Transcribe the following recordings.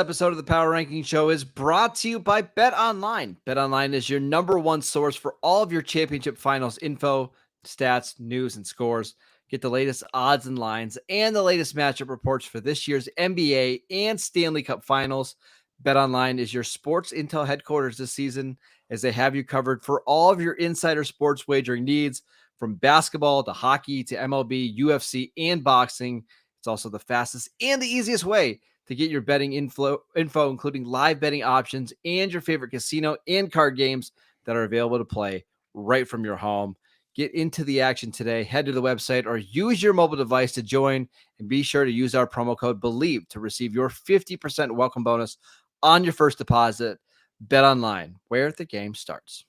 episode of the Power Ranking Show is brought to you by Bet Online. Bet Online is your number one source for all of your championship finals info, stats, news, and scores. Get the latest odds and lines and the latest matchup reports for this year's NBA and Stanley Cup finals. Bet Online is your sports intel headquarters this season, as they have you covered for all of your insider sports wagering needs, from basketball to hockey to MLB, UFC, and boxing. It's also the fastest and the easiest way to get your betting info, including live betting options and your favorite casino and card games that are available to play right from your home. Get into the action today. Head to the website or use your mobile device to join, and be sure to use our promo code BELIEVE to receive your 50% welcome bonus on your first deposit. Bet Online, where the game starts.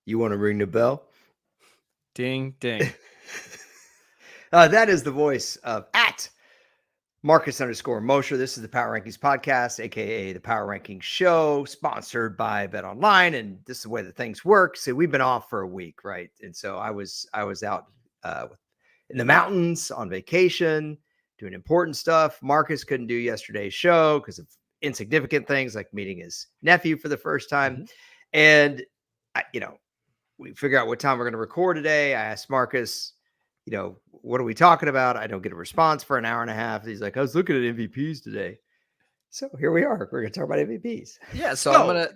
You want to ring the bell? Ding, ding. That is the voice of @Marcus_Mosher. This is the Power Rankings podcast, aka the Power Rankings Show, sponsored by Bet Online. And this is the way that things work. So we've been off for a week, right? And so I was out in the mountains on vacation, doing important stuff. Marcus couldn't do yesterday's show because of insignificant things like meeting his nephew for the first time. Mm-hmm. And we figure out what time we're going to record today. I asked Marcus, what are we talking about? I don't get a response for an hour and a half. He's like, I was looking at MVPs today. So here we are. We're going to talk about MVPs. Yeah. So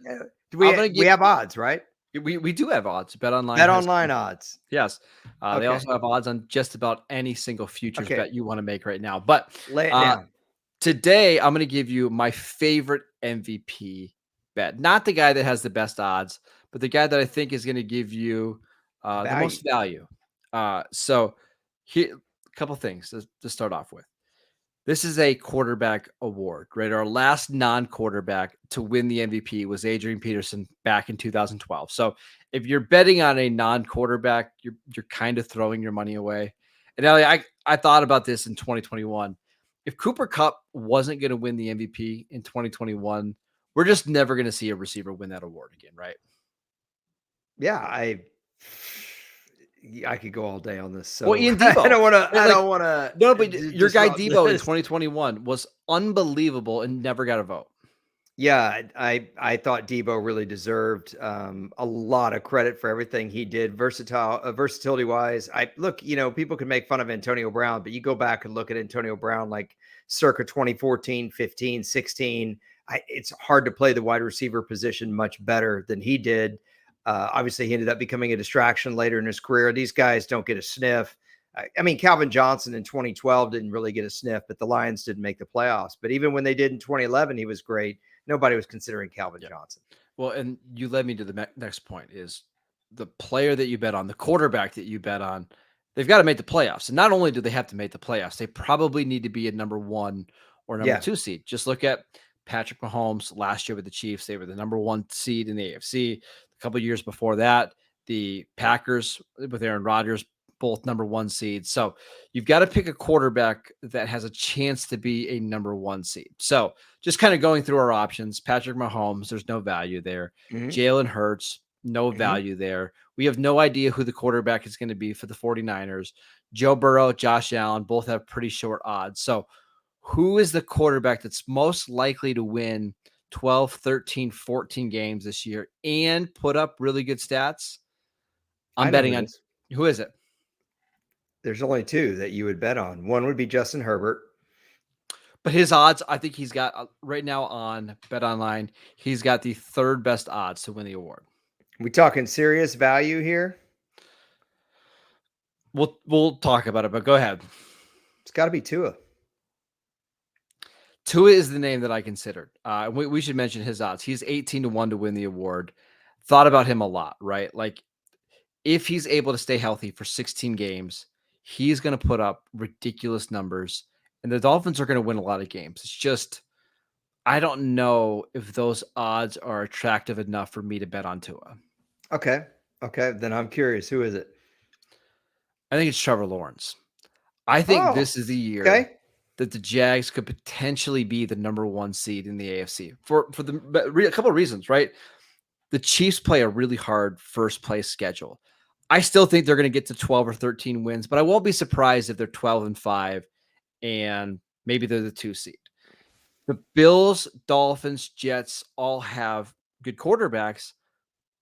we have odds, right? We do have odds. Bet Online. Bet Online odds. Yes. Okay. They also have odds on just about any single futures bet you want to make right now. But lay it down. Today, I'm going to give you my favorite MVP bet. Not the guy that has the best odds, but the guy that I think is going to give you the most value. So here, a couple things to start off with. This is a quarterback award, right? Our last non-quarterback to win the MVP was Adrian Peterson back in 2012. So if you're betting on a non-quarterback, you're kind of throwing your money away. And Elliot, I thought about this in 2021. If Cooper Kupp wasn't going to win the MVP in 2021, we're just never going to see a receiver win that award again, right? Yeah, I could go all day on this. So well, Ian Debo. I don't want to. No, but your guy Debo in 2021 was unbelievable and never got a vote. Yeah, I thought Debo really deserved a lot of credit for everything he did, versatility wise. People can make fun of Antonio Brown, but you go back and look at Antonio Brown like circa 2014, 15, 16. It's hard to play the wide receiver position much better than he did. Obviously, he ended up becoming a distraction later in his career. These guys don't get a sniff. Calvin Johnson in 2012 didn't really get a sniff, but the Lions didn't make the playoffs. But even when they did in 2011, he was great. Nobody was considering Calvin Johnson. Well, and you led me to the next point is the player that you bet on, the quarterback that you bet on, they've got to make the playoffs. And not only do they have to make the playoffs, they probably need to be a number 1 or number 2 seed. Just look at Patrick Mahomes last year with the Chiefs. They were the number 1 seed in the AFC. A couple of years before that, the Packers with Aaron Rodgers, both number 1 seeds. So you've got to pick a quarterback that has a chance to be a number 1 seed. So just kind of going through our options, Patrick Mahomes, there's no value there. Mm-hmm. Jalen Hurts, no value there. We have no idea who the quarterback is going to be for the 49ers. Joe Burrow, Josh Allen, both have pretty short odds. So who is the quarterback that's most likely to win 12, 13, 14 games this year and put up really good stats? I'm betting on who is it? There's only 2 that you would bet on. One would be Justin Herbert. But his odds, I think he's got right now on Bet Online, he's got the 3rd best odds to win the award. We talking serious value here? We'll talk about it, but go ahead. It's got to be Tua. Tua is the name that I considered. We should mention his odds. He's 18-1 to win the award. Thought about him a lot, right? Like if he's able to stay healthy for 16 games, he's going to put up ridiculous numbers, and the Dolphins are going to win a lot of games. It's just, I don't know if those odds are attractive enough for me to bet on Tua. Okay. Then I'm curious. Who is it? I think it's Trevor Lawrence. I think this is the year that the Jags could potentially be the number 1 seed in the AFC for a couple of reasons, right? The Chiefs play a really hard first place schedule. I still think they're going to get to 12 or 13 wins, but I won't be surprised if they're 12-5 and maybe they're the 2 seed. The Bills, Dolphins, Jets all have good quarterbacks,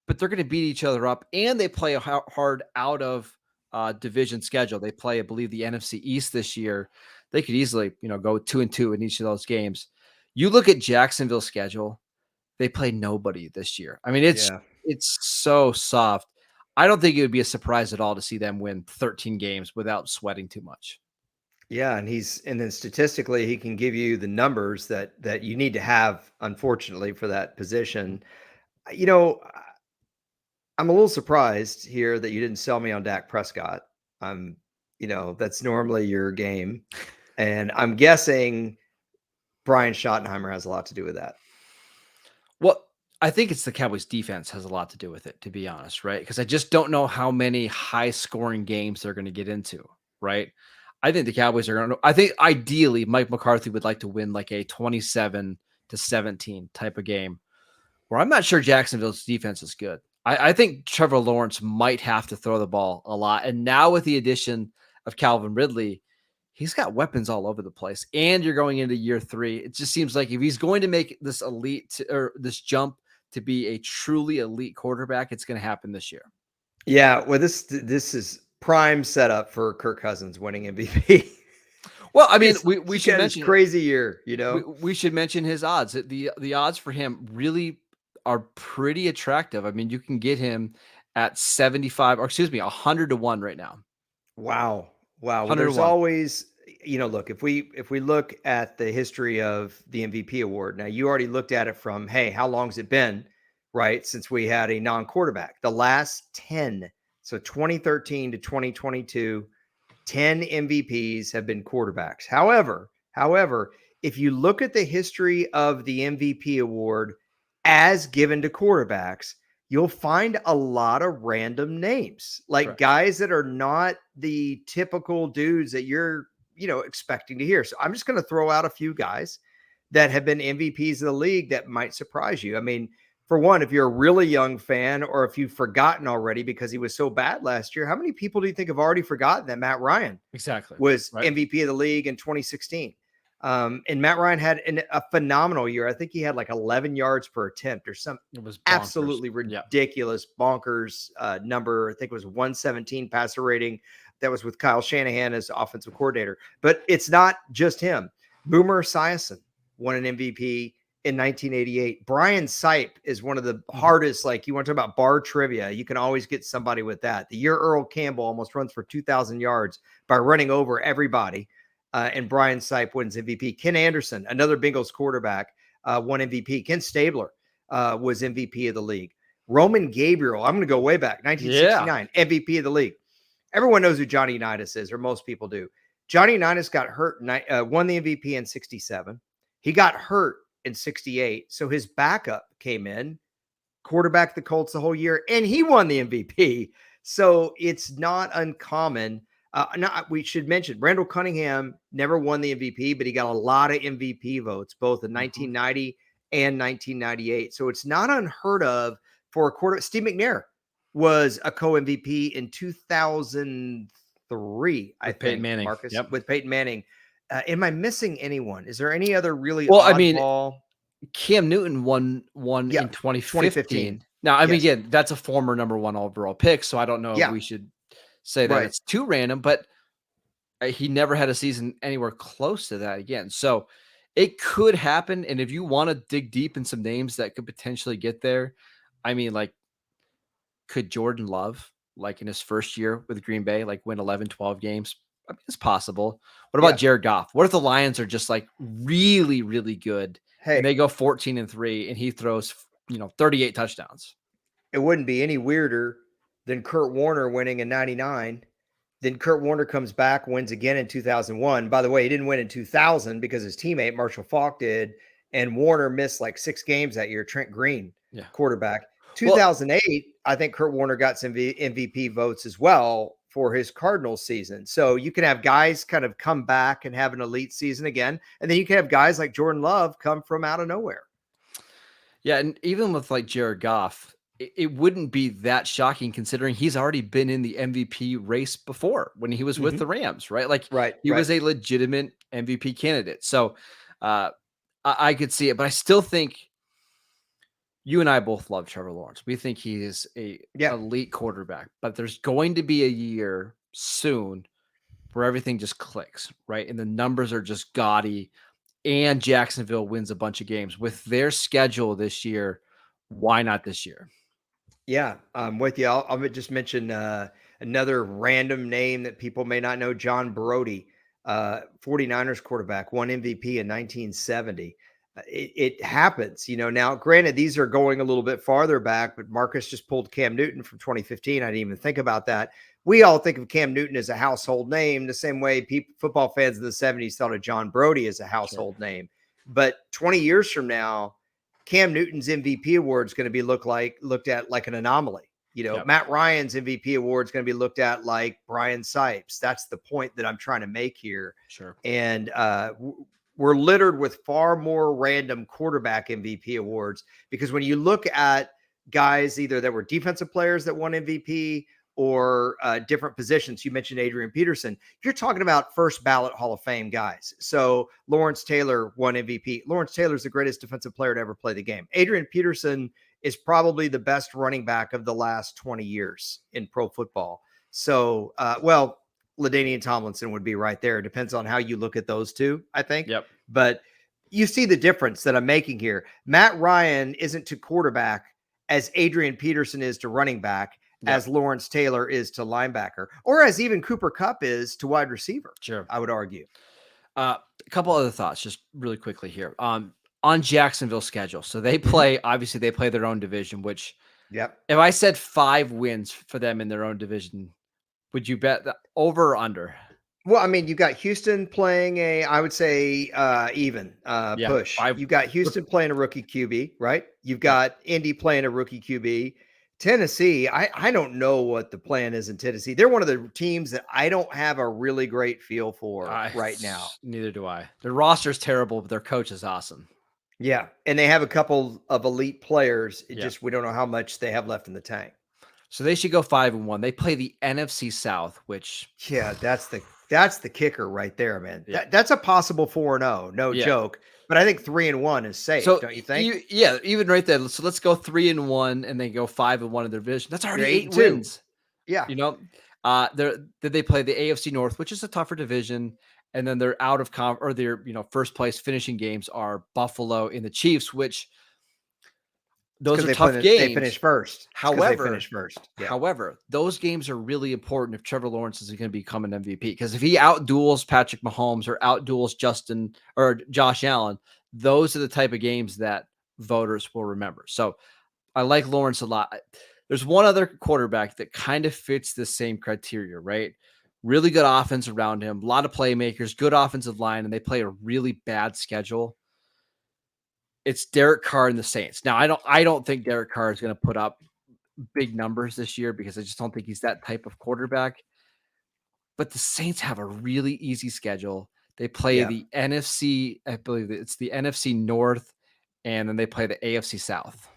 but they're going to beat each other up, and they play a hard out of division schedule. They play, I believe, the NFC East this year. They could easily, go 2-2 in each of those games. You look at Jacksonville's schedule; they play nobody this year. I mean, it's Yeah. it's so soft. I don't think it would be a surprise at all to see them win 13 games without sweating too much. Yeah, and then statistically, he can give you the numbers that you need to have, unfortunately, for that position. You know, I'm a little surprised here that you didn't sell me on Dak Prescott. That's normally your game, and I'm guessing Brian Schottenheimer has a lot to do with that. Well, I think it's the Cowboys defense has a lot to do with it, to be honest, right? Because I just don't know how many high scoring games they're going to get into, right? I think the Cowboys are going to, I think ideally Mike McCarthy would like to win like a 27-17 type of game where I'm not sure Jacksonville's defense is good. I think Trevor Lawrence might have to throw the ball a lot. And now with the addition of Calvin Ridley, he's got weapons all over the place. And you're going into year 3. It just seems like if he's going to make this or this jump to be a truly elite quarterback, it's going to happen this year. Yeah, well, this is prime setup for Kirk Cousins winning MVP. Well, I mean, we should mention crazy year, we should mention his odds. The odds for him really are pretty attractive. I mean, you can get him at 75, or excuse me, 100 to 1 right now. Wow. Well, 100 to there's 1. always, look, if we look at the history of the MVP award, now you already looked at it from, hey, how long's it been, right, since we had a non-quarterback? The last 10, so 2013 to 2022, 10 MVPs have been quarterbacks. However, if you look at the history of the MVP award as given to quarterbacks, you'll find a lot of random names, like Correct. guys that are not the typical dudes that you're, expecting to hear. So I'm just going to throw out a few guys that have been MVPs of the league that might surprise you. I mean, for one, if you're a really young fan or if you've forgotten already because he was so bad last year, how many people do you think have already forgotten that Matt Ryan was MVP of the league in 2016? And Matt Ryan had a phenomenal year. I think he had like 11 yards per attempt or some It was absolutely ridiculous, bonkers number. I think it was 117 passer rating. That was with Kyle Shanahan as offensive coordinator. But it's not just him. Boomer Esiason won an MVP in 1988. Brian Sipe is one of the hardest, like you want to talk about bar trivia. You can always get somebody with that. The year Earl Campbell almost runs for 2,000 yards by running over everybody. And Brian Sipe wins MVP. Ken Anderson, another Bengals quarterback, won MVP. Ken Stabler was MVP of the league. Roman Gabriel, I'm going to go way back, 1969, MVP of the league. Everyone knows who Johnny Unitas is, or most people do. Johnny Unitas got hurt, won the MVP in 67. He got hurt in 68. So his backup came in, quarterbacked the Colts the whole year, and he won the MVP. So it's not uncommon. We should mention Randall Cunningham never won the MVP, but he got a lot of MVP votes, both in 1990 and 1998. So it's not unheard of for a quarter. Steve McNair was a co-MVP in 2003, I think. Peyton Manning. Marcus, with Peyton Manning. Am I missing anyone? Is there any other really oddball? Cam Newton won in 2015. Now, I mean, again, that's a former number 1 overall pick, so I don't know if we should say that it's too random, but he never had a season anywhere close to that again. So it could happen. And if you want to dig deep in some names that could potentially get there, I mean, like, could Jordan Love, like in his first year with Green Bay, like win 11, 12 games? I mean, it's possible. What about Jared Goff? What if the Lions are just like really, really good and they go 14-3 and he throws, 38 touchdowns? It wouldn't be any weirder than Kurt Warner winning in 99. Then Kurt Warner comes back, wins again in 2001. By the way, he didn't win in 2000 because his teammate Marshall Faulk did. And Warner missed like 6 games that year. Trent Green, quarterback. 2008, I think Kurt Warner got some MVP votes as well for his Cardinals season. So you can have guys kind of come back and have an elite season again. And then you can have guys like Jordan Love come from out of nowhere. Yeah, and even with like Jared Goff, it wouldn't be that shocking considering he's already been in the MVP race before when he was with the Rams, right? Like he was a legitimate MVP candidate. So I could see it, but I still think you and I both love Trevor Lawrence. We think he is a Yeah. elite quarterback, but there's going to be a year soon where everything just clicks, right? And the numbers are just gaudy, and Jacksonville wins a bunch of games. With their schedule this year, why not this year? Yeah, I'm with you. I'll just mention another random name that people may not know, John Brody, 49ers quarterback, won MVP in 1970. It happens, Now, granted, these are going a little bit farther back, but Marcus just pulled Cam Newton from 2015. I didn't even think about that. We all think of Cam Newton as a household name, the same way football fans in the 70s thought of John Brody as a Sure. household name. But 20 years from now, Cam Newton's MVP award is going to be looked at like an anomaly. Yep. Matt Ryan's MVP award is going to be looked at like Brian Sipes. That's the point that I'm trying to make here. Sure. And we're littered with far more random quarterback MVP awards because when you look at guys either that were defensive players that won MVP or different positions. You mentioned Adrian Peterson. You're talking about first ballot Hall of Fame guys. So Lawrence Taylor won MVP. Lawrence Taylor is the greatest defensive player to ever play the game. Adrian Peterson is probably the best running back of the last 20 years in pro football. So, LaDainian Tomlinson would be right there. It depends on how you look at those two, I think. Yep. But you see the difference that I'm making here. Matt Ryan isn't to quarterback as Adrian Peterson is to running back, as Lawrence Taylor is to linebacker, or as even Cooper Kupp is to wide receiver. Sure. I would argue. A couple other thoughts, just really quickly here. On Jacksonville's schedule. So they play, obviously they play their own division, which if I said 5 wins for them in their own division, would you bet over or under? Well, I mean, you've got Houston playing I would say even push. You've got Houston playing a rookie QB, right? You've got Indy playing a rookie QB. Tennessee, I don't know what the plan is in Tennessee. They're one of the teams that I don't have a really great feel for right now. Neither do I. Their roster's terrible, but their coach is awesome. Yeah, and they have a couple of elite players. We don't know how much they have left in the tank. So they should go 5-1. They play the NFC South, which that's the kicker right there, man. Yeah. That's a possible 4-0, no joke. But I think 3-1 is safe, don't you think? Even right there. So let's go 3-1 and then go 5-1 in their division. That's already 8 wins. Yeah. Did they play the AFC North, which is a tougher division, and then they're out of or their first place finishing games are Buffalo and the Chiefs, which those are tough games. They finish first. However, those games are really important if Trevor Lawrence is going to become an MVP. Because if he outduels Patrick Mahomes or outduels Josh Allen, those are the type of games that voters will remember. So I like Lawrence a lot. There's one other quarterback that kind of fits the same criteria, right? Really good offense around him, a lot of playmakers, good offensive line, and they play a really bad schedule. It's Derek Carr and the Saints. Now, I don't think Derek Carr is going to put up big numbers this year because I just don't think he's that type of quarterback. But the Saints have a really easy schedule. They play the NFC, I believe it's the NFC North, and then they play the AFC South.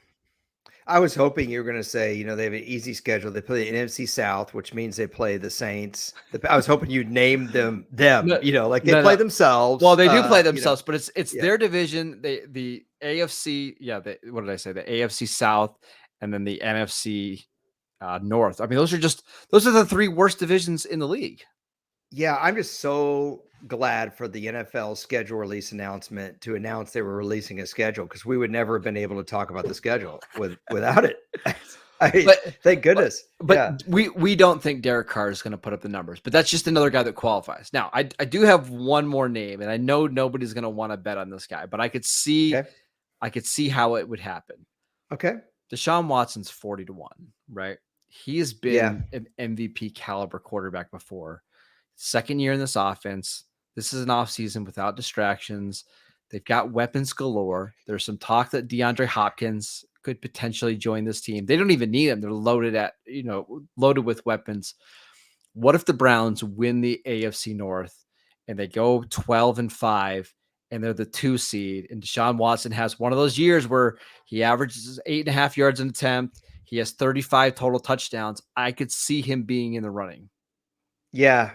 I was hoping you were going to say, they have an easy schedule. They play the NFC South, which means they play the Saints. I was hoping you'd name them, like they play themselves. Well, they do play themselves, but it's their division. The AFC, what did I say? The AFC South and then the NFC North. I mean, those are the 3 worst divisions in the league. Yeah, I'm just so glad for the NFL schedule release announcement to announce they were releasing a schedule because we would never have been able to talk about the schedule without it. Thank goodness. But we don't think Derek Carr is going to put up the numbers, but that's just another guy that qualifies. Now, I do have one more name, and I know nobody's going to want to bet on this guy, but I could see how it would happen. Okay. Deshaun Watson's 40-1, right? He has been an MVP caliber quarterback before. Second year in this offense. This is an offseason without distractions. They've got weapons galore. There's some talk that DeAndre Hopkins could potentially join this team. They don't even need him. They're loaded with weapons. What if the Browns win the AFC North and they go 12-5 and they're the 2 seed and Deshaun Watson has one of those years where he averages 8.5 yards an attempt. He has 35 total touchdowns. I could see him being in the running. Yeah.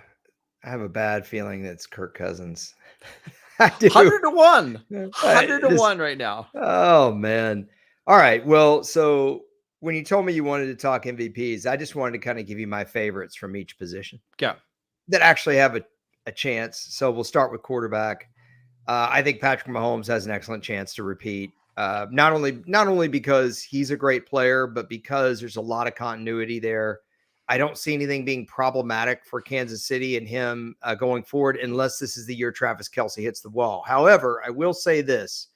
I have a bad feeling that's Kirk Cousins. I do. 100-1. Just 100-1 right now. oh man. All right. Well, so when you told me you wanted to talk MVPs, I just wanted to kind of give you my favorites from each position Yeah. that actually have a chance. So we'll start with quarterback. I think Patrick Mahomes has an excellent chance to repeat. Not only because he's a great player, but because there's a lot of continuity there. I don't see anything being problematic for Kansas City and him going forward, unless this is the year Travis Kelce hits the wall. However, I will say this: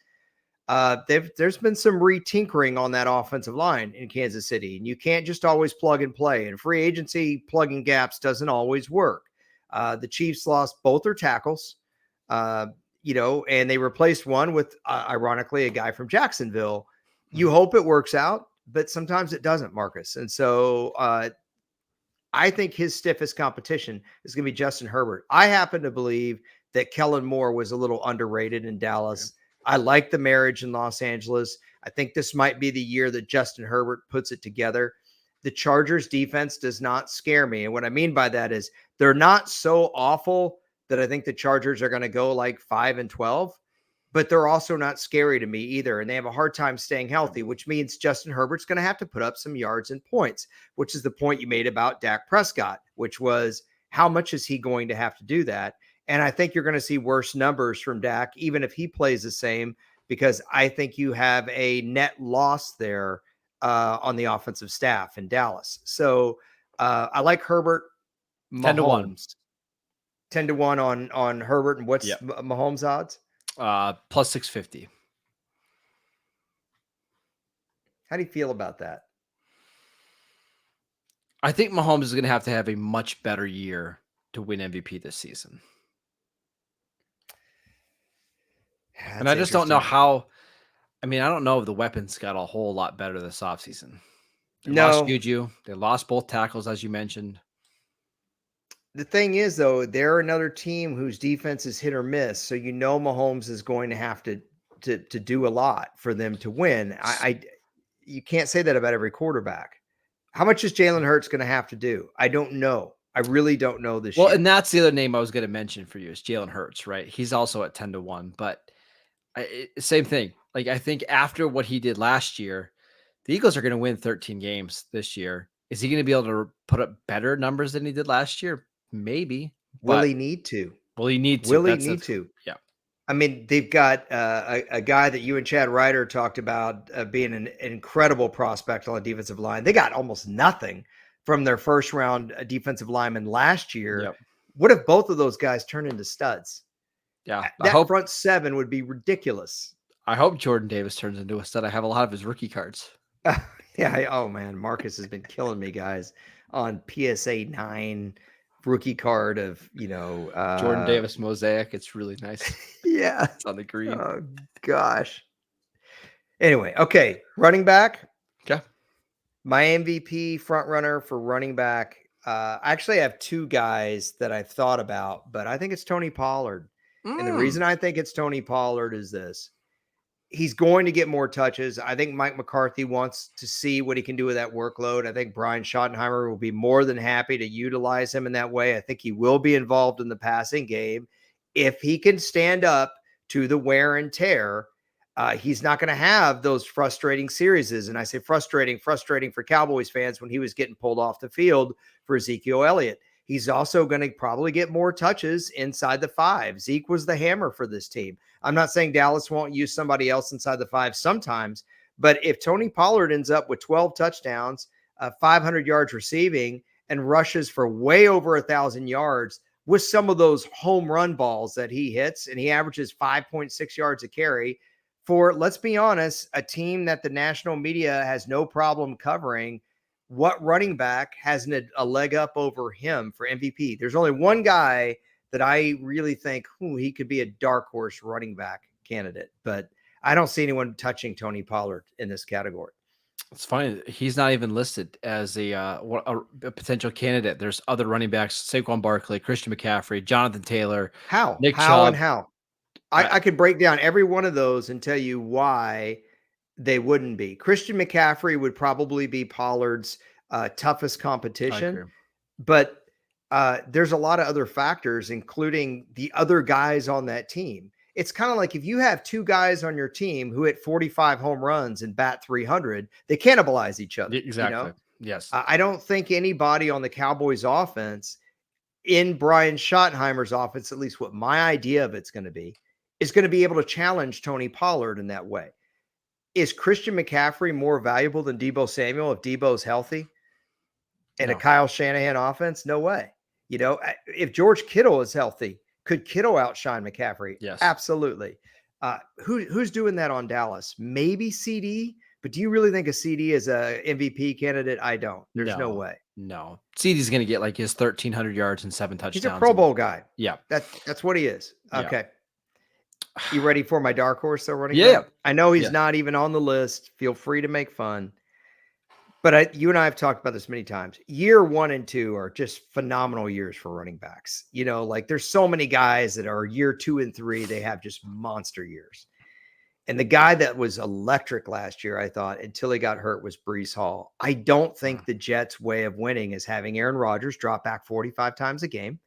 there's been some retinkering on that offensive line in Kansas City, and you can't just always plug and play. And free agency plugging gaps doesn't always work. The Chiefs lost both their tackles. Uh, and they replaced one with, ironically, a guy from Jacksonville. You hope it works out, but sometimes it doesn't, Marcus. And so I think his stiffest competition is going to be Justin Herbert. I happen to believe that Kellen Moore was a little underrated in Dallas. I like the marriage in Los Angeles. I think this might be the year that Justin Herbert puts it together. The Chargers defense does not scare me. And what I mean by that is they're not so awful that I think the Chargers are going to go like 5-12, but they're also not scary to me either. And they have a hard time staying healthy, which means Justin Herbert's going to have to put up some yards and points, which is the point you made about Dak Prescott, which was how much is he going to have to do that? And I think you're going to see worse numbers from Dak, even if he plays the same, because I think you have a net loss there on the offensive staff in Dallas. So I like Herbert. 10-1. Mahomes 10-1 on Herbert. And what's Mahomes odds? Plus 650. How do you feel about that? I think Mahomes is going to have a much better year to win MVP this season. And I just don't know how. I mean, I don't know if the weapons got a whole lot better this offseason. They lost Juju. They lost both tackles, as you mentioned. The thing is, though, they're another team whose defense is hit or miss. So Mahomes is going to have to do a lot for them to win. You can't say that about every quarterback. How much is Jalen Hurts going to have to do? I don't know. I really don't know this year. Well, and that's the other name I was going to mention for you is Jalen Hurts, right? He's also at 10-1, but same thing. Like, I think after what he did last year, the Eagles are going to win 13 games this year. Is he going to be able to put up better numbers than he did last year? Maybe. Will he need to? Will he need to? Will he need to? Yeah. I mean, they've got a guy that you and Chad Ryder talked about being an incredible prospect on the defensive line. They got almost nothing from their first round defensive lineman last year. Yep. What if both of those guys turn into studs? Yeah. That front seven would be ridiculous. I hope Jordan Davis turns into a stud. I have a lot of his rookie cards. Yeah. Oh, man. Marcus has been killing me, guys, on PSA 9 rookie card of, Jordan Davis mosaic. It's really nice. Yeah. It's on the green. Oh, gosh. Anyway, okay. Running back. Okay. My MVP front runner for running back. I actually have two guys that I've thought about, but I think it's Tony Pollard. And the reason I think it's Tony Pollard is this. He's going to get more touches. I think Mike McCarthy wants to see what he can do with that workload. I think Brian Schottenheimer will be more than happy to utilize him in that way. I think he will be involved in the passing game. If he can stand up to the wear and tear, he's not going to have those frustrating series. And I say frustrating for Cowboys fans when he was getting pulled off the field for Ezekiel Elliott. He's also going to probably get more touches inside the 5. Zeke was the hammer for this team. I'm not saying Dallas won't use somebody else inside the 5 sometimes, but if Tony Pollard ends up with 12 touchdowns, 500 yards receiving, and rushes for way over 1,000 yards with some of those home run balls that he hits, and he averages 5.6 yards a carry for, let's be honest, a team that the national media has no problem covering, what running back has a leg up over him for MVP? There's only one guy that I really think he could be a dark horse running back candidate, but I don't see anyone touching Tony Pollard in this category. It's funny. He's not even listed as a potential candidate. There's other running backs, Saquon Barkley, Christian McCaffrey, Jonathan Taylor. Nick Chubb. I could break down every one of those and tell you why they wouldn't be. Christian McCaffrey would probably be Pollard's toughest competition, but there's a lot of other factors, including the other guys on that team. it's kind of like if you have two guys on your team who hit 45 home runs and bat 300, they cannibalize each other. Exactly. Yes. I don't think anybody on the Cowboys offense, in Brian Schottenheimer's offense, at least what my idea of it's going to be, is going to be able to challenge Tony Pollard in that way. Is Christian McCaffrey more valuable than Deebo Samuel if Deebo's healthy in a Kyle Shanahan offense? No way. If George Kittle is healthy, could Kittle outshine McCaffrey? Yes. Absolutely. Who's doing that on Dallas? Maybe CD, but do you really think a CD is a MVP candidate? I don't. There's no way. No. CD's going to get like his 1,300 yards and 7 touchdowns. He's a Pro Bowl guy. Yeah. That's what he is. Okay. Yeah. You ready for my dark horse though, running back? Yeah. I know he's not even on the list. Feel free to make fun. But you and I have talked about this many times. Year 1 and 2 are just phenomenal years for running backs. Like there's so many guys that are year 2 and 3. They have just monster years. And the guy that was electric last year, I thought, until he got hurt, was Breece Hall. I don't think the Jets' way of winning is having Aaron Rodgers drop back 45 times a game.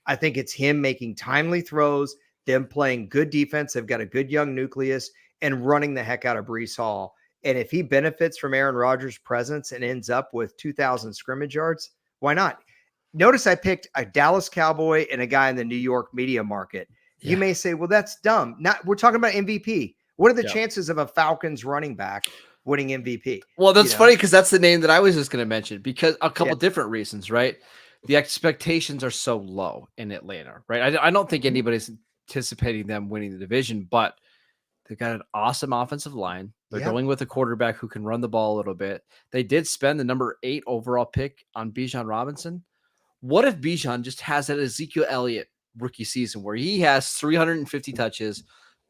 I think it's him making timely throws, them playing good defense. They've got a good young nucleus and running the heck out of Breece Hall. And if he benefits from Aaron Rodgers' presence and ends up with 2,000 scrimmage yards, why not? Notice I picked a Dallas Cowboy and a guy in the New York media market. Yeah. You may say, well, that's dumb. We're talking about MVP. What are the chances of a Falcons running back winning MVP? Well, that's funny because that's the name that I was just going to mention because a couple different reasons, right? The expectations are so low in Atlanta, right? I don't think anybody's anticipating them winning the division, but they've got an awesome offensive line. They're going with a quarterback who can run the ball a little bit. They did spend the number 8 overall pick on Bijan Robinson. What if Bijan just has that Ezekiel Elliott rookie season where he has 350 touches,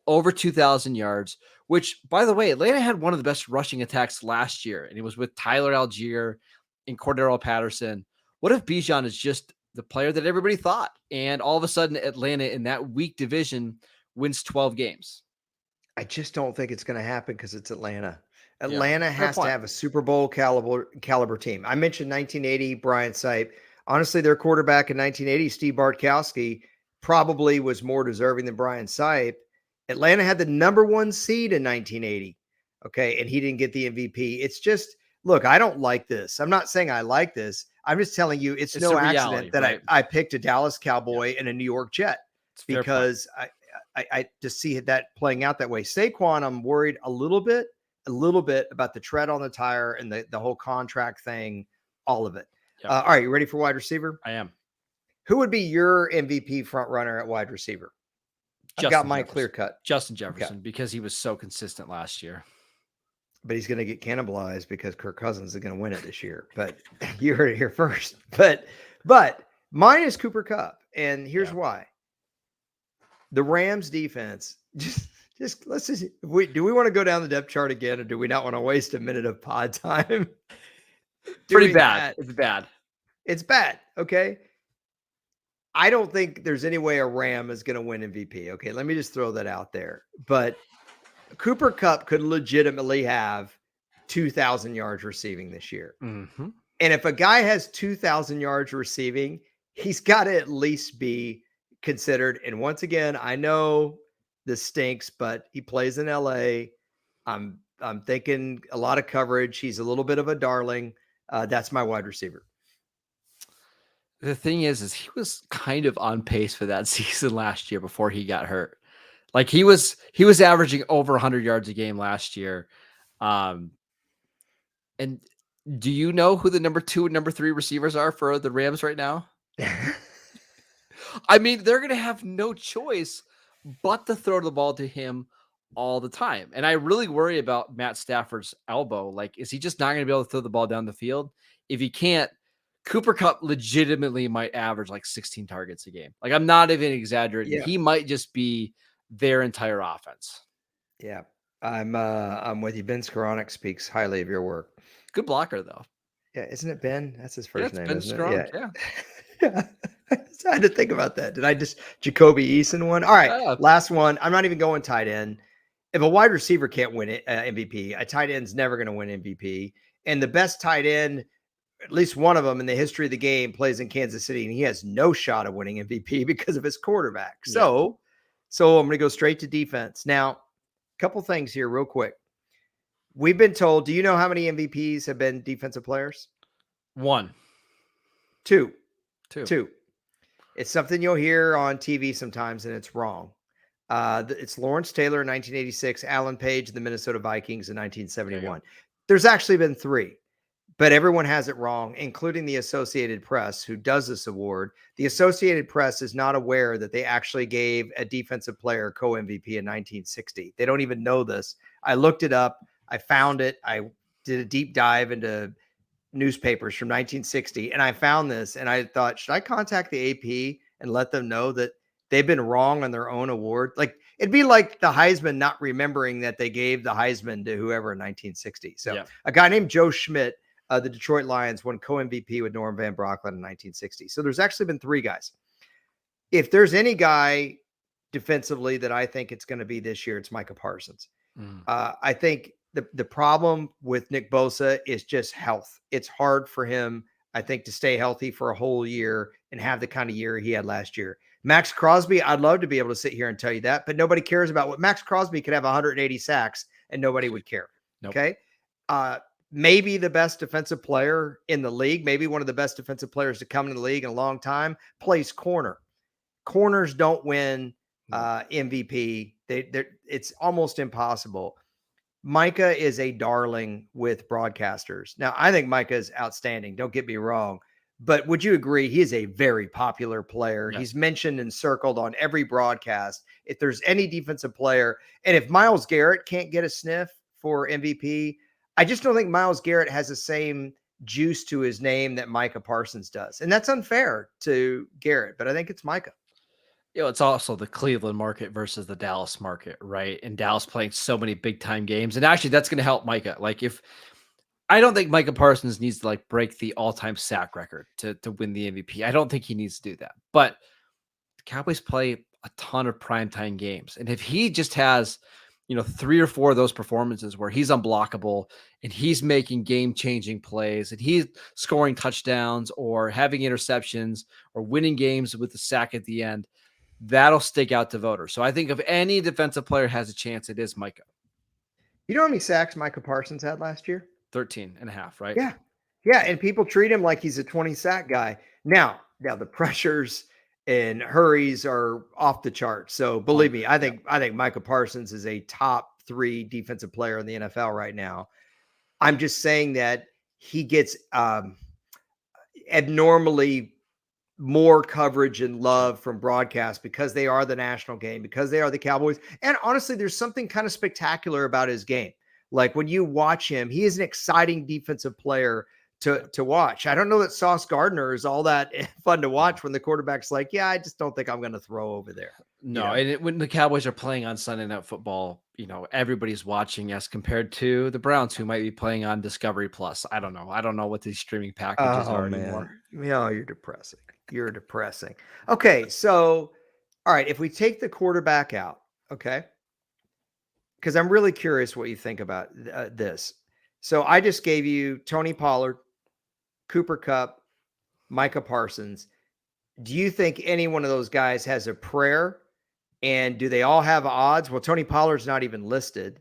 over 2,000 yards, which, by the way, Atlanta had one of the best rushing attacks last year, and it was with Tyler Algier and Cordero Patterson. What if Bijan is just the player that everybody thought, and all of a sudden Atlanta in that weak division wins 12 games? I just don't think it's going to happen because it's Atlanta. Atlanta has to have a Super Bowl caliber team. I mentioned 1980, Brian Sipe. Honestly, their quarterback in 1980, Steve Bartkowski, probably was more deserving than Brian Sipe. Atlanta had the number 1 seed in 1980. Okay. And he didn't get the MVP. It's just, look, I don't like this. I'm not saying I like this. I'm just telling you, it's no accident that I picked a Dallas Cowboy and a New York Jet because I just see that playing out that way. Saquon, I'm worried a little bit about the tread on the tire and the whole contract thing, all of it. Yep. All right. You ready for wide receiver? I am. Who would be your MVP front runner at wide receiver? I've got my clear cut. Justin Jefferson, because he was so consistent last year. But he's going to get cannibalized because Kirk Cousins is going to win it this year. But you heard it here first. But mine is Cooper Kupp. And here's why. The Rams defense, let's just, do we want to go down the depth chart again, or do we not want to waste a minute of pod time? Pretty bad. It's bad. It's bad. Okay. I don't think there's any way a Ram is going to win MVP. Okay, let me just throw that out there. But Cooper Kupp could legitimately have 2,000 yards receiving this year. Mm-hmm. And if a guy has 2,000 yards receiving, he's got to at least be considered. And once again, I know this stinks, but he plays in LA. I'm thinking a lot of coverage. He's a little bit of a darling. That's my wide receiver. The thing is he was kind of on pace for that season last year before he got hurt. Like he was averaging over 100 yards a game last year. And do you know who the number 2 and number 3 receivers are for the Rams right now? I mean, they're going to have no choice but to throw the ball to him all the time. And I really worry about Matt Stafford's elbow. Like, is he just not going to be able to throw the ball down the field? If he can't, Cooper Kupp legitimately might average like 16 targets a game. Like, I'm not even exaggerating. Yeah. He might just be their entire offense. Yeah. I'm with you. Ben Skoranek speaks highly of your work. Good blocker, though. Yeah. Isn't it Ben? That's his first name. Ben Skoranek. Yeah. Yeah. I had to think about that. Did I just Jacoby Eason one? All right. Last one. I'm not even going tight end. If a wide receiver can't win it, MVP, a tight end's never going to win MVP. And the best tight end, at least one of them in the history of the game, plays in Kansas City, and he has no shot of winning MVP because of his quarterback. Yeah. So So I'm going to go straight to defense. Now, a couple things here real quick. We've been told, do you know how many MVPs have been defensive players? One, Two. two. Two. It's something you'll hear on TV sometimes, and it's wrong. It's Lawrence Taylor in 1986, Alan Page, the Minnesota Vikings in There you 1971. go. There's actually been three, but everyone has it wrong, including the Associated Press, who does this award. The Associated Press is not aware that they actually gave a defensive player co-MVP in 1960. They don't even know this. I looked it up. I found it. I did a deep dive into newspapers from 1960, and I found this, and I thought, should I contact the AP and let them know that they've been wrong on their own award? Like, it'd be like the Heisman not remembering that they gave the Heisman to whoever in 1960. So Yeah. a guy named Joe Schmidt, the Detroit Lions, won co-MVP with Norm Van Brocklin in 1960. So there's actually been three guys. If there's any guy defensively that I think it's going to be this year, it's Micah Parsons. I think the problem with Nick Bosa is just health. It's hard for him, I think, to stay healthy for a whole year and have the kind of year he had last year. Max Crosby, I'd love to be able to sit here and tell you that, but nobody cares about what Max Crosby could have 180 sacks and nobody would care. Nope. Okay. Maybe the best defensive player in the league, maybe one of the best defensive players to come in the league in a long time, plays corner. Corners don't win MVP. It's almost impossible. Micah is a darling with broadcasters. Now, I think Micah is outstanding. Don't get me wrong. But would you agree he is a very popular player? Yes. He's mentioned and circled on every broadcast. If there's any defensive player, and if Myles Garrett can't get a sniff for MVP, I just don't think Myles Garrett has the same juice to his name that Micah Parsons does. And that's unfair to Garrett, but I think it's Micah. It's also the Cleveland market versus the Dallas market, right? And Dallas playing so many big time games. And actually, that's going to help Micah. Like, if I don't think Micah Parsons needs to like break the all time sack record to win the MVP. I don't think he needs to do that. But the Cowboys play a ton of primetime games. And if he just has, 3 or 4 of those performances where he's unblockable and he's making game changing plays and he's scoring touchdowns or having interceptions or winning games with the sack at the end, that'll stick out to voters. So I think if any defensive player has a chance, it is Micah. You know how many sacks Micah Parsons had last year? 13 and a half, right? Yeah. Yeah. And people treat him like he's a 20 sack guy. Now the pressures and hurries are off the chart. So believe me, I think Micah Parsons is a top 3 defensive player in the NFL right now. I'm just saying that he gets abnormally more coverage and love from broadcast because they are the national game, because they are the Cowboys. And honestly, there's something kind of spectacular about his game. Like when you watch him, he is an exciting defensive player to watch. I don't know that Sauce Gardner is all that fun to watch when the quarterback's like, yeah, I just don't think I'm going to throw over there. No, and when the Cowboys are playing on Sunday Night Football, everybody's watching as compared to the Browns, who might be playing on Discovery Plus. I don't know. I don't know what these streaming packages are anymore. Yeah, you're depressing. You're depressing. Okay, so all right, if we take the quarterback out, okay, because I'm really curious what you think about this. So I just gave you Tony Pollard, Cooper Kupp, Micah Parsons. Do you think any one of those guys has a prayer? And do they all have odds? Well, Tony Pollard's not even listed.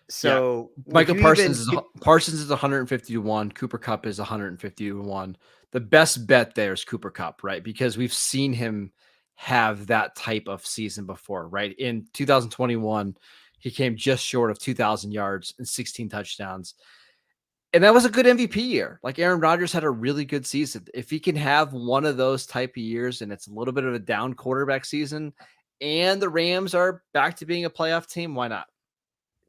So Micah Parsons is 150 to 1. Cooper Kupp is 150 to 1. The best bet there is Cooper Kupp, right? Because we've seen him have that type of season before, right? In 2021, he came just short of 2,000 yards and 16 touchdowns. And that was a good MVP year. Like Aaron Rodgers had a really good season. If he can have one of those type of years and it's a little bit of a down quarterback season and the Rams are back to being a playoff team, why not?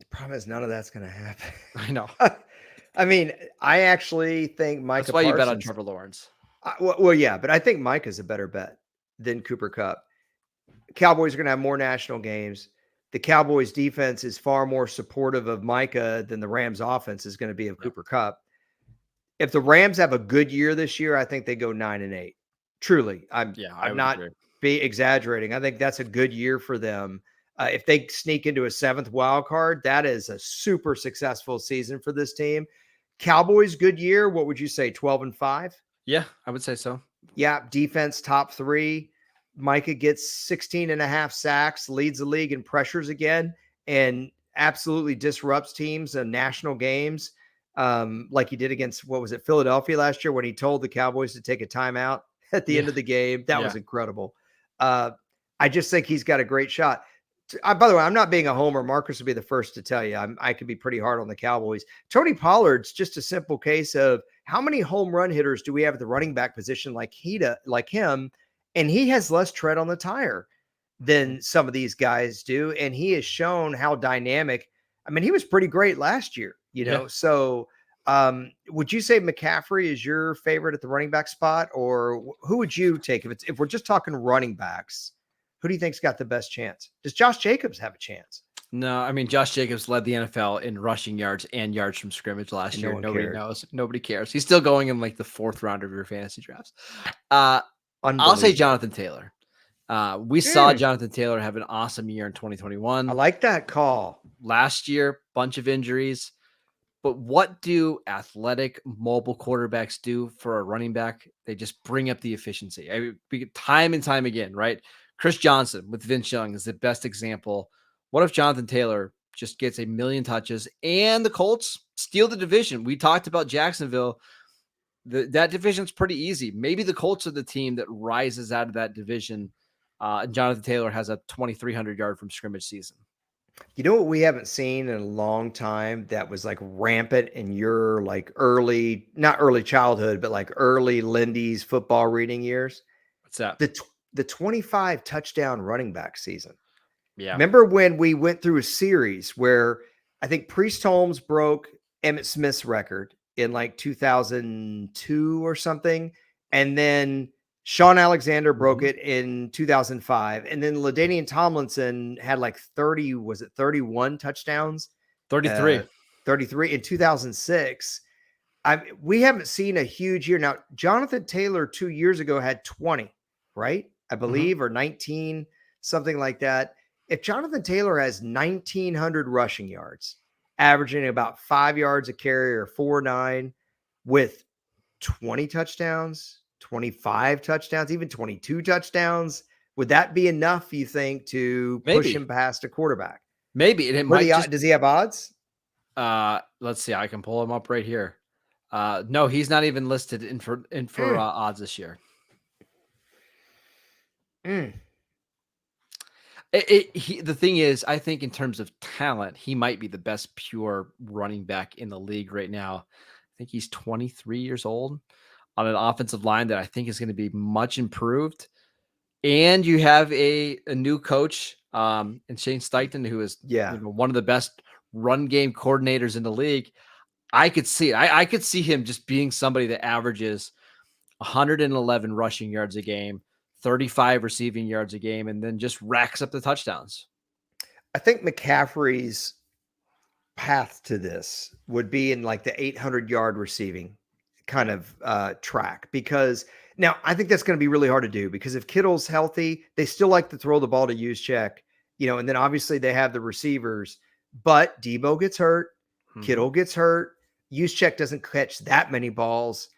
The problem is none of that's going to happen. I know. I mean, I actually think Micah That's why Parsons, you bet on Trevor Lawrence. Well, yeah, but I think Micah's a better bet than Cooper Kupp. Cowboys are going to have more national games. The Cowboys defense is far more supportive of Micah than the Rams offense is going to be of Cooper Kupp. If the Rams have a good year this year, I think they go 9-8. Truly. I'm not be exaggerating. I think that's a good year for them. If they sneak into a 7th wild card, that is a super successful season for this team. Cowboys, good year. What would you say? 12-5? Yeah, I would say so. Yeah. Defense top 3. Micah gets 16 and a half sacks, leads the league in pressures again, and absolutely disrupts teams in national games, like he did against, what was it, Philadelphia last year, when he told the Cowboys to take a timeout at the end Yeah. of the game. That Yeah. was incredible. I just think he's got a great shot. By the way, I'm not being a homer. Marcus would be the first to tell you I could be pretty hard on the Cowboys. Tony Pollard's just a simple case of how many home run hitters do we have at the running back position like him, and he has less tread on the tire than some of these guys do, and he has shown how dynamic. I mean, he was pretty great last year, Yeah. So, would you say McCaffrey is your favorite at the running back spot, or who would you take if we're just talking running backs? Who do you think's got the best chance? Does Josh Jacobs have a chance? No, I mean, Josh Jacobs led the NFL in rushing yards and yards from scrimmage last And year. no one Nobody cared. knows. Nobody cares. He's still going in like the 4th round of your fantasy drafts. I'll say Unbelievable. Jonathan Taylor. We saw Jonathan Taylor have an awesome year in 2021. I like that call. Last year, bunch of injuries. But what do athletic, mobile quarterbacks do for a running back? They just bring up the efficiency. Time and time again, right? Chris Johnson with Vince Young is the best example. What if Jonathan Taylor just gets a million touches and the Colts steal the division? We talked about Jacksonville. That division's pretty easy. Maybe the Colts are the team that rises out of that division. And Jonathan Taylor has a 2,300 yard from scrimmage season. You know what we haven't seen in a long time that was like rampant in your like not early childhood, but like early Lindy's football reading years? What's that? The 25 touchdown running back season. Yeah. Remember when we went through a series where I think Priest Holmes broke Emmitt Smith's record in like 2002 or something, and then Sean Alexander broke it in 2005, and then LaDainian Tomlinson had like 31 touchdowns? 33. 33 in 2006. We haven't seen a huge year. Now, Jonathan Taylor 2 years ago had 20, right? I believe, or 19, something like that. If Jonathan Taylor has 1,900 rushing yards, averaging about 5 yards a carry or 4.9, with 20 touchdowns, 25 touchdowns, even 22 touchdowns, would that be enough, you think, to push him past a quarterback? Maybe. And it might does he have odds? Let's see. I can pull him up right here. No, he's not even listed in for odds this year. The thing is, I think in terms of talent, he might be the best pure running back in the league right now. I think he's 23 years old on an offensive line that I think is going to be much improved. And you have a new coach, and Shane Steichen, who is one of the best run game coordinators in the league. I could see it. I could see him just being somebody that averages 111 rushing yards a game, 35 receiving yards a game, and then just racks up the touchdowns. I think McCaffrey's path to this would be in like the 800-yard receiving kind of track, because now I think that's going to be really hard to do, because if Kittle's healthy, they still like to throw the ball to Juszczyk, and then obviously they have the receivers, but Debo gets hurt, Kittle gets hurt, Juszczyk doesn't catch that many balls.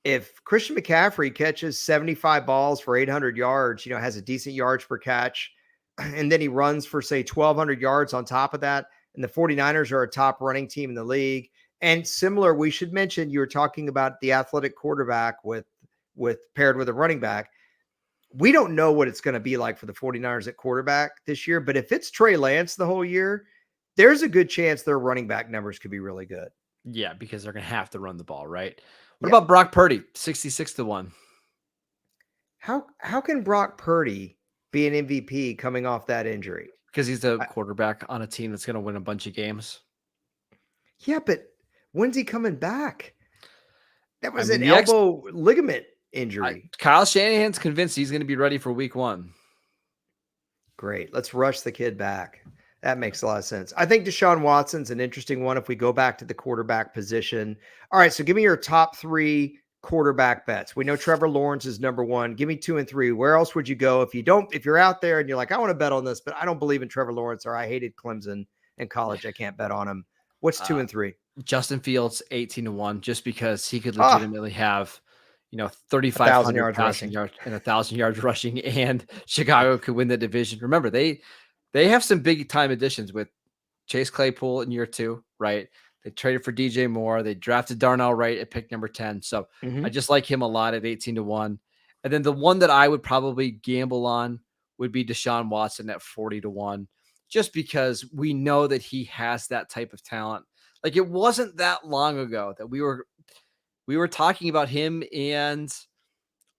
If Christian McCaffrey catches 75 balls for 800 yards, has a decent yards per catch, and then he runs for, say, 1,200 yards on top of that, and the 49ers are a top running team in the league. And similar, we should mention, you were talking about the athletic quarterback with paired with a running back. We don't know what it's going to be like for the 49ers at quarterback this year, but if it's Trey Lance the whole year, there's a good chance their running back numbers could be really good. Yeah, because they're going to have to run the ball, right? What about Brock Purdy, 66-1? How can Brock Purdy be an MVP coming off that injury? Because he's the quarterback on a team that's going to win a bunch of games. Yeah, but when's he coming back? That was an elbow ligament injury. Kyle Shanahan's convinced he's going to be ready for week 1. Great. Let's rush the kid back. That makes a lot of sense. I think Deshaun Watson's an interesting one if we go back to the quarterback position. All right, so give me your top 3 quarterback bets. We know Trevor Lawrence is number 1. Give me 2 and 3. Where else would you go if you're out there and you're like, I want to bet on this, but I don't believe in Trevor Lawrence, or I hated Clemson in college, I can't bet on him. What's 2 and 3? Justin Fields, 18-1, just because he could legitimately have 1,000 3,500 yards passing rushing. yards and 1,000 yards rushing, and Chicago could win the division. Remember, they have some big time additions with Chase Claypool in year 2, right? They traded for DJ Moore. They drafted Darnell Wright at pick number 10. So I Mhm. just like him a lot at 18-1. And then the one that I would probably gamble on would be Deshaun Watson at 40-1, just because we know that he has that type of talent. Like, it wasn't that long ago that we were talking about him and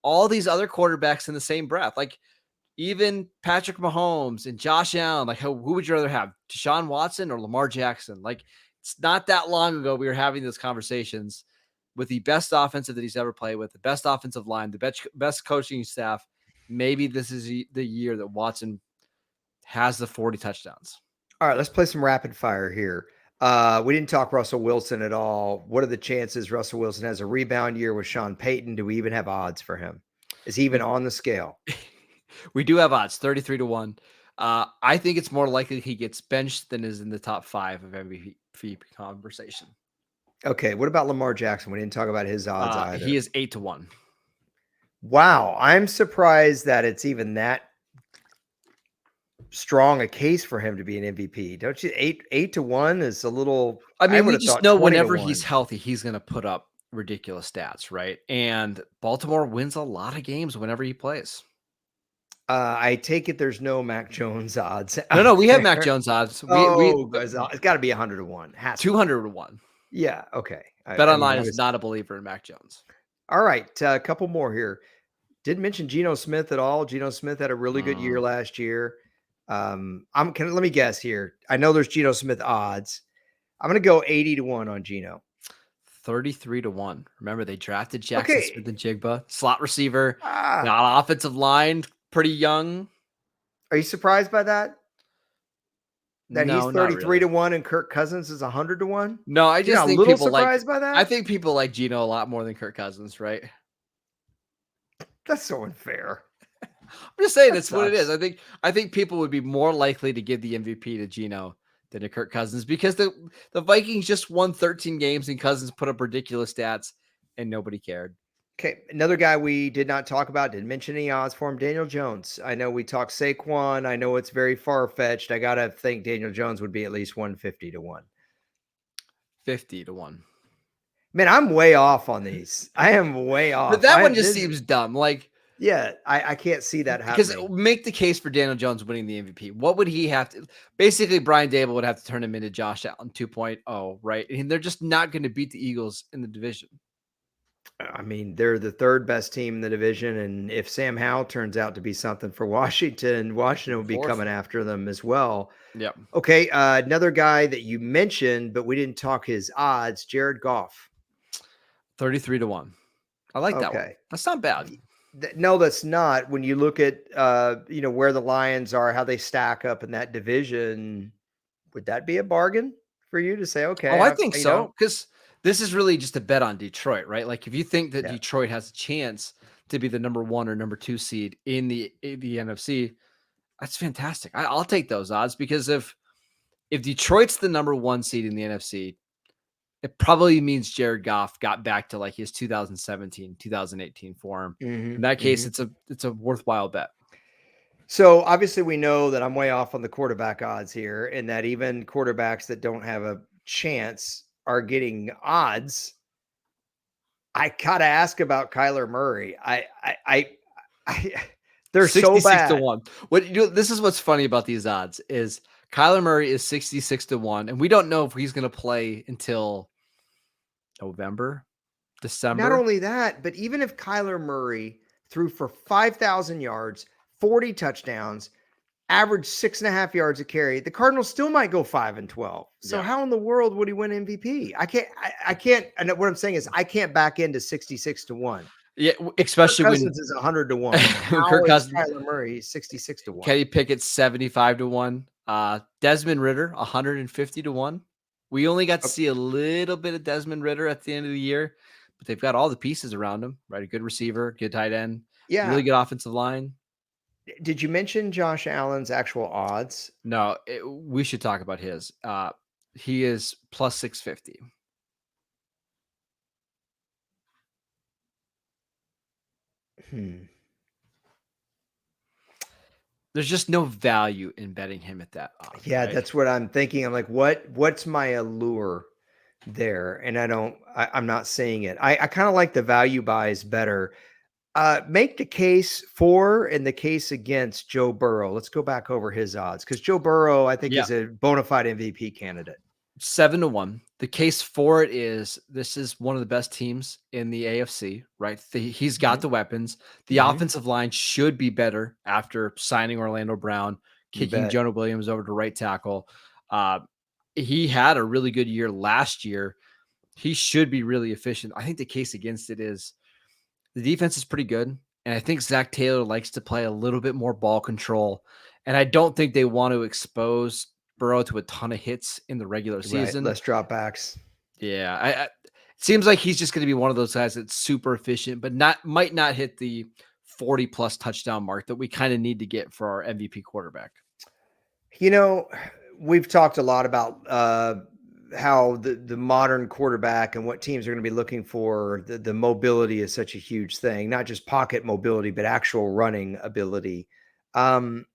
all these other quarterbacks in the same breath. Like, even Patrick Mahomes and Josh Allen, like, who would you rather have, Deshaun Watson or Lamar Jackson? Like, it's not that long ago we were having those conversations with the best offensive that he's ever played with, the best offensive line, the best coaching staff. Maybe this is the year that Watson has the 40 touchdowns. All right, let's play some rapid fire here. We didn't talk Russell Wilson at all. What are the chances Russell Wilson has a rebound year with Sean Payton? Do we even have odds for him? Is he even We on the scale? we do have odds 33-1. I think it's more likely he gets benched than is in the top 5 of MVP conversation. Okay, what about Lamar Jackson? We didn't talk about his odds He either. is 8-1. Wow, I'm surprised that it's even that strong a case for him to be an MVP. Don't you? 8-1 is a little. I I mean, would we have just thought know 20 to whenever he's 1. healthy, he's going to put up ridiculous stats, right? And Baltimore wins a lot of games whenever he plays. I take it there's no Mac Jones odds No, out no, we have Mac there. Jones odds. We Oh, it's got to be 100 to 1. Has to be. 200-1. Yeah. Okay. I mean, BetOnline is obviously. not a believer in Mac Jones. All right. A couple more here. Didn't mention Geno Smith at all. Geno Smith had a really good year last year. Let me guess here. I know there's Geno Smith odds. I'm going to go 80 to 1 on Geno. 33-1. Remember, they drafted Jackson Okay. Smith and Jigba, slot receiver, Ah, got offensive line, pretty young. are you surprised by that? That he's No, not 33 really. to 1 and Kirk Cousins is 100 to 1? No, I You're just not a think little people like. surprised by I that? think people like Geno a lot more than Kirk Cousins, right? That's so unfair. I'm just saying That it's what it is. sucks. I think people would be more likely to give the MVP to Geno than to Kirk Cousins because the Vikings just won 13 games and Cousins put up ridiculous stats and nobody cared. Okay, another guy we did not talk about, didn't mention any odds for him, Daniel Jones. I know we talked Saquon. I know it's very far-fetched. I got to think Daniel Jones would be at least 150 to 1. 50-1. Man, I'm way off on these. I am way But off. that one just seems dumb. Like, Yeah, I can't see that because happening. make the case for Daniel Jones winning the MVP. What would he have to? Basically, Brian Dable would have to turn him into Josh Allen 2.0, right? And they're just not going to beat the Eagles in the division. I mean, they're the third best team in the division, and if Sam Howell turns out to be something for Washington, Washington will be Fourth. coming after them as well. Yep. Okay, another guy that you mentioned, but we didn't talk his odds, Jared Goff. 33-1. I like that one. Okay. That's not bad. No, that's not. When you look at where the Lions are, how they stack up in that division, would that be a bargain for you to say, okay, Oh, I think so. Because this is really just a bet on Detroit, right? Like, if you think that Yeah. Detroit has a chance to be the number 1 or number 2 seed in the NFC, that's fantastic. I'll take those odds because if Detroit's the number 1 seed in the NFC, it probably means Jared Goff got back to like his 2017, 2018 form. In that case, it's a worthwhile bet. So obviously we know that I'm way off on the quarterback odds here, and that even quarterbacks that don't have a chance are getting odds. I gotta ask about Kyler Murray. They're so 66 to bad. 1. This is what's funny about these odds is Kyler Murray is 66 to 1, and we don't know if he's going to play until November, December. Not only that, but even if Kyler Murray threw for 5,000 yards, 40 touchdowns, averaged 6.5 yards a carry, the Cardinals still might go 5-12. So Yeah. how in the world would he win MVP? I can't. And what I'm saying is I can't back into 66 to 1. Yeah, Kirk especially when Cousins is 100 to 1. when How Kirk is Cousins, Kyler Murray 66 to 1? Kenny Pickett's 75 to 1. Desmond Ritter 150 to 1. We only got to see a little bit of Desmond Ritter at the end of the year, but they've got all the pieces around him, right? A good receiver, good tight end, Yeah. really good offensive line. Did you mention Josh Allen's actual odds? No, we should talk about his. He is plus 650. Hmm. There's just no value in betting him at that odds, Yeah, right? that's what I'm thinking. I'm like, what's my allure there? And I'm not seeing it. I kind of like the value buys better. Make the case for and the case against Joe Burrow. Let's go back over his odds because Joe Burrow, I think, Yeah. is a bona fide MVP candidate. 7-1. The case for it is this is one of the best teams in the AFC, right? He's got Mhm. the weapons. The Mhm. offensive line should be better after signing Orlando Brown, You kicking bet. Jonah Williams over to right tackle. Uh, he had a really good year last year. He should be really efficient. I think the case against it is the defense is pretty good. And I think Zach Taylor likes to play a little bit more ball control. And I don't think they want to expose Burrow to a ton of hits in the regular Right. season. Less dropbacks. Yeah, it seems like he's just going to be one of those guys that's super efficient, but might not hit the 40 plus touchdown mark that we kind of need to get for our MVP quarterback. You know, we've talked a lot about how the modern quarterback and what teams are going to be looking for. The mobility is such a huge thing, not just pocket mobility, but actual running ability. Um,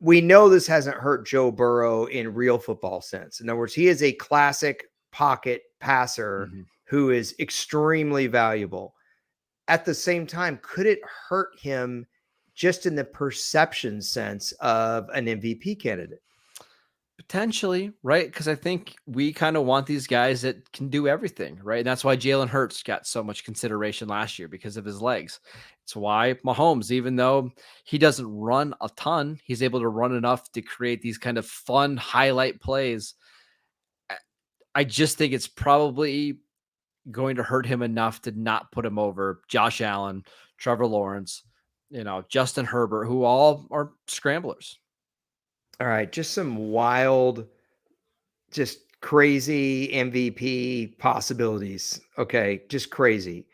we know this hasn't hurt Joe Burrow in real football sense. In other words, he is a classic pocket passer Mhm. who is extremely valuable. At the same time, could it hurt him just in the perception sense of an MVP candidate? Potentially, right? Because I think we kind of want these guys that can do everything, right? And that's why Jalen Hurts got so much consideration last year because of his legs. It's why Mahomes, even though he doesn't run a ton, he's able to run enough to create these kind of fun highlight plays. I I just think it's probably going to hurt him enough to not put him over Josh Allen, Trevor Lawrence, Justin Herbert, who all are scramblers. All right, just some wild, just crazy MVP possibilities. Okay, just crazy.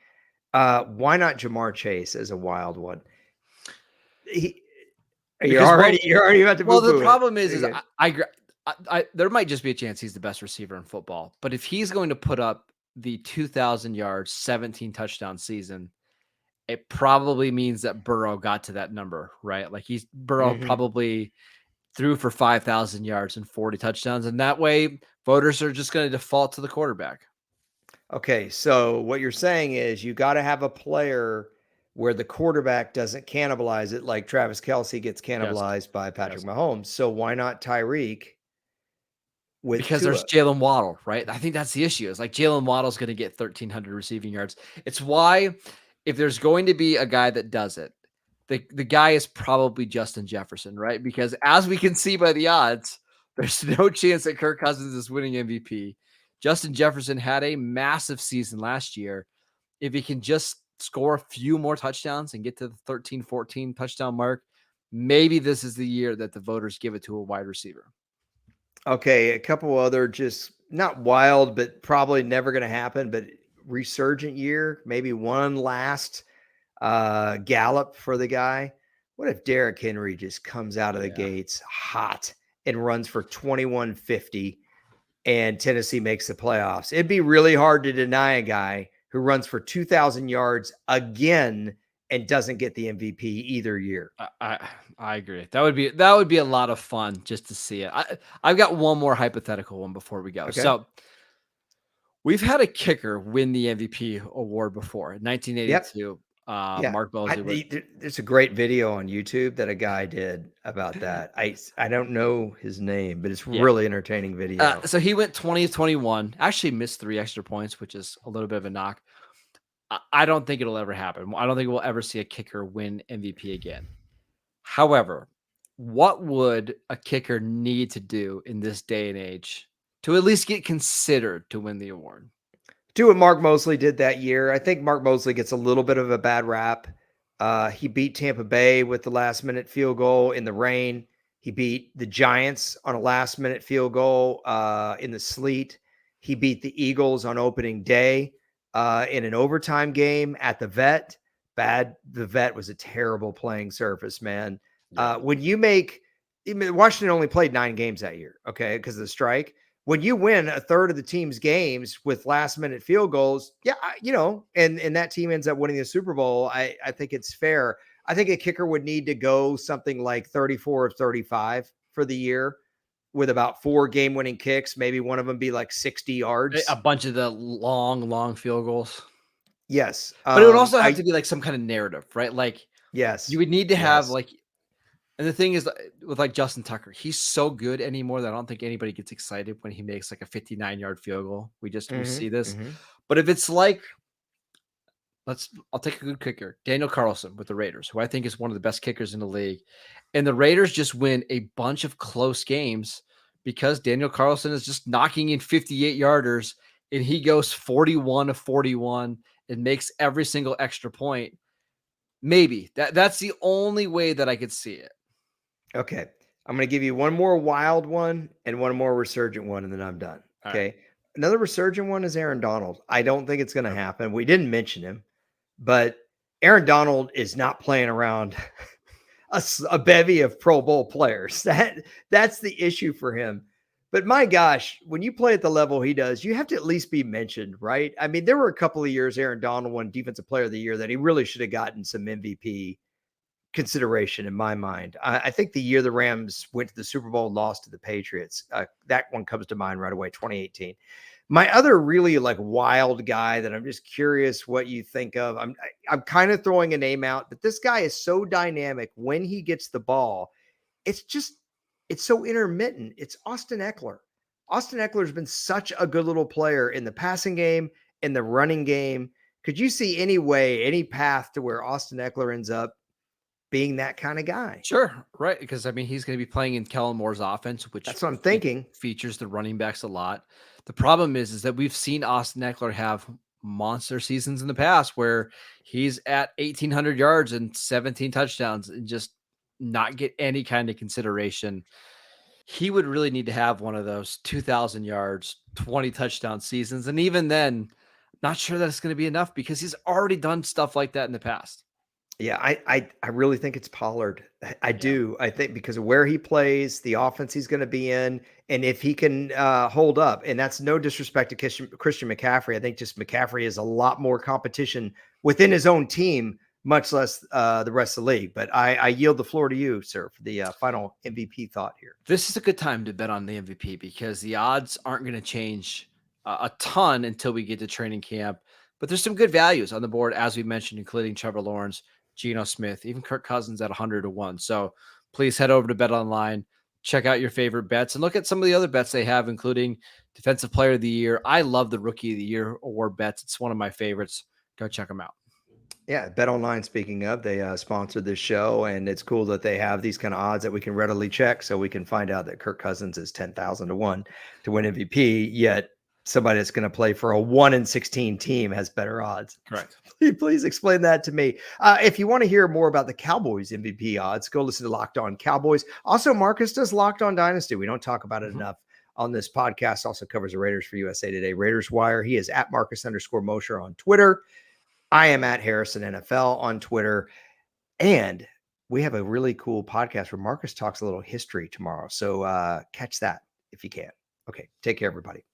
Why not Jamar Chase as a wild one? He, Because you're already about to well, poo the poo it. problem is Okay. there might just be a chance he's the best receiver in football, but if he's going to put up the 2,000 yards, 17 touchdown season, it probably means that Burrow got to that number, right? Like Burrow Mhm. probably threw for 5,000 yards and 40 touchdowns, and that way voters are just going to default to the quarterback. Okay, so what you're saying is you got to have a player where the quarterback doesn't cannibalize it, like Travis Kelsey gets Yes, cannibalized by Patrick yes. Mahomes. So why not Tyreek with Because there's Tua? Jalen Waddle, right? I think that's the issue. It's like Jalen Waddle's going to get 1,300 receiving yards. It's why if there's going to be a guy that does it, the guy is probably Justin Jefferson, right? Because as we can see by the odds, there's no chance that Kirk Cousins is winning MVP. Justin Jefferson had a massive season last year. If he can just score a few more touchdowns and get to the 13, 14 touchdown mark, maybe this is the year that the voters give it to a wide receiver. Okay, a couple other just not wild, but probably never going to happen, but resurgent year, maybe one last gallop for the guy. What if Derrick Henry just comes out of the Yeah. gates hot and runs for 2150 and Tennessee makes the playoffs? It'd be really hard to deny a guy who runs for 2,000 yards again and doesn't get the MVP either year. I agree. That would be a lot of fun just to see it. I've got one more hypothetical one before we go. Okay. So we've had a kicker win the MVP award before. In Yep. 1982, Yeah. Mark Mosley was. There's a great video on YouTube that a guy did about that. I don't know his name, but it's Yeah. really entertaining video. So he went 20-21. Actually missed 3 extra points, which is a little bit of a knock. I don't think it'll ever happen. I don't think we'll ever see a kicker win MVP again. However, what would a kicker need to do in this day and age to at least get considered to win the award? Do what Mark Mosley did that year. I think Mark Mosley gets a little bit of a bad rap. He beat Tampa Bay with the last minute field goal in the rain. He beat the Giants on a last minute field goal in the sleet. He beat the Eagles on opening day in an overtime game at the Vet. The Vet was a terrible playing surface, man. Yeah. When you make Washington only played 9 games that year, okay, because of the strike. when you win a third of the team's games with last minute field goals, yeah, and that team ends up winning the Super Bowl, I think it's fair. I think a kicker would need to go something like 34 or 35 for the year with about 4 game-winning kicks, maybe one of them be like 60 A yards. bunch of the long field goals. Yes. But it would also have to be like some kind of narrative, right? Like you Yes. would need to have Yes. like, and the thing is with like Justin Tucker, he's so good anymore that I don't think anybody gets excited when he makes like a 59-yard field goal. We Mhm. see this. Mhm. But if it's like, I'll take a good kicker, Daniel Carlson with the Raiders, who I think is one of the best kickers in the league. And the Raiders just win a bunch of close games because Daniel Carlson is just knocking in 58 yarders and he goes 41 of 41 and makes every single extra point. Maybe that's the only way that I could see it. Okay. I'm going to give you one more wild one and one more resurgent one, and then I'm done. All right. Okay. Another resurgent one is Aaron Donald. I don't think it's going to happen. We didn't mention him, but Aaron Donald is not playing around a bevy of Pro Bowl players. That's the issue for him. But my gosh, when you play at the level he does, you have to at least be mentioned, right? I mean, there were a couple of years Aaron Donald won Defensive Player of the Year that he really should have gotten some MVP consideration in my mind. I think the year the Rams went to the Super Bowl and lost to the Patriots, that one comes to mind right away, 2018. My other really like wild guy that I'm just curious what you think of. I'm kind of throwing a name out, but this guy is so dynamic when he gets the ball. It's so intermittent. It's Austin Eckler. Austin Eckler's been such a good little player in the passing game, in the running game. Could you see any way, any path to where Austin Eckler ends up being that kind of guy? Sure, right, because I mean, he's going to be playing in Kellen Moore's offense, which That's what I'm thinking. features the running backs a lot. The problem is that we've seen Austin Eckler have monster seasons in the past where he's at 1,800 yards and 17 touchdowns and just not get any kind of consideration. He would really need to have one of those 2,000 yards, 20 touchdown seasons, and even then, not sure that it's going to be enough because he's already done stuff like that in the past. Yeah, I really think it's Pollard. I Yeah. do. I think because of where he plays, the offense he's going to be in, and if he can hold up, and that's no disrespect to Christian McCaffrey. I think just McCaffrey is a lot more competition within his own team, much less the rest of the league. But I yield the floor to you, sir, for the final MVP thought here. This is a good time to bet on the MVP because the odds aren't going to change a ton until we get to training camp. But there's some good values on the board, as we mentioned, including Trevor Lawrence, Geno Smith, even Kirk Cousins at 100 to 1. So please head over to Bet Online, check out your favorite bets, and look at some of the other bets they have, including Defensive Player of the Year. I love the Rookie of the Year award bets. It's one of my favorites. Go check them out. Yeah, Bet Online, speaking of, they sponsored this show, and it's cool that they have these kind of odds that we can readily check so we can find out that Kirk Cousins is 10,000 to 1 to win MVP, yet somebody that's going to play for a 1-16 team has better odds. Correct. Please explain that to me. If you want to hear more about the Cowboys MVP odds, go listen to Locked On Cowboys. Also, Marcus does Locked On Dynasty. We don't talk about it enough on this podcast. Also covers the Raiders for USA Today Raiders Wire. He is at Marcus_Mosher on Twitter. I am at Harrison NFL on Twitter. And we have a really cool podcast where Marcus talks a little history tomorrow. So catch that if you can. Okay. Take care, everybody.